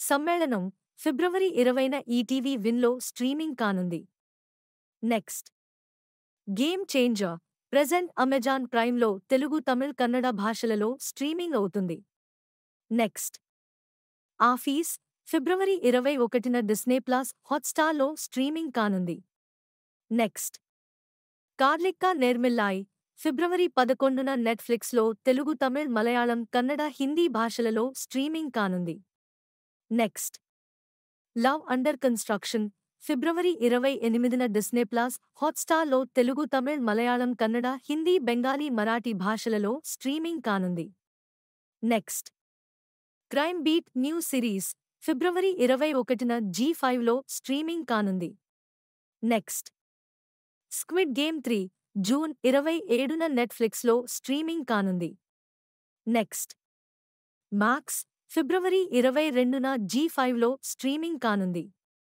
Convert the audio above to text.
సమ్మేళనం ఫిబ్రవరి 20న ఈటీవీ విన్లో స్ట్రీమింగ్ కానుంది. Next game changer present Amazon ప్రైమ్లో తెలుగు, తమిళ్, కన్నడ భాషలలో స్ట్రీమింగ్ అవుతుంది. నెక్స్ట్ ఆఫీస్ ఫిబ్రవరి 21న డిస్నీ ప్లస్ హాట్‌స్టార్లో స్ట్రీమింగ్ కానుంది. నెక్స్ట్ కార్లిక్క నేర్మిల్లాయ్ ఫిబ్రవరి 11న నెట్‌ఫ్లిక్స్‌లో తెలుగు, తమిళ్, మలయాళం, కన్నడ, హిందీ భాషలలో స్ట్రీమింగ్ కానుంది. నెక్స్ట్ లవ్ అండర్ కన్‌స్ట్రక్షన్ ఫిబ్రవరి 28న డిస్నీ ప్లస్ హాట్‌స్టార్లో తెలుగు, తమిళ్, మలయాళం, కన్నడ, హిందీ, బెంగాలీ, మరాఠీ భాషలలో స్ట్రీమింగ్ కానుంది. Next crime beat new series ఫిబ్రవరి 21న జీ5లో స్ట్రీమింగ్ కానుంది. నెక్స్ట్ స్క్విడ్ గేమ్ 3 జూన్ 27న నెట్‌ఫ్లిక్స్‌లో స్ట్రీమింగ్ కానుంది. నెక్స్ట్ మాక్స్ ఫిబ్రవరి 22న జీ5లో స్ట్రీమింగ్ కానుంది.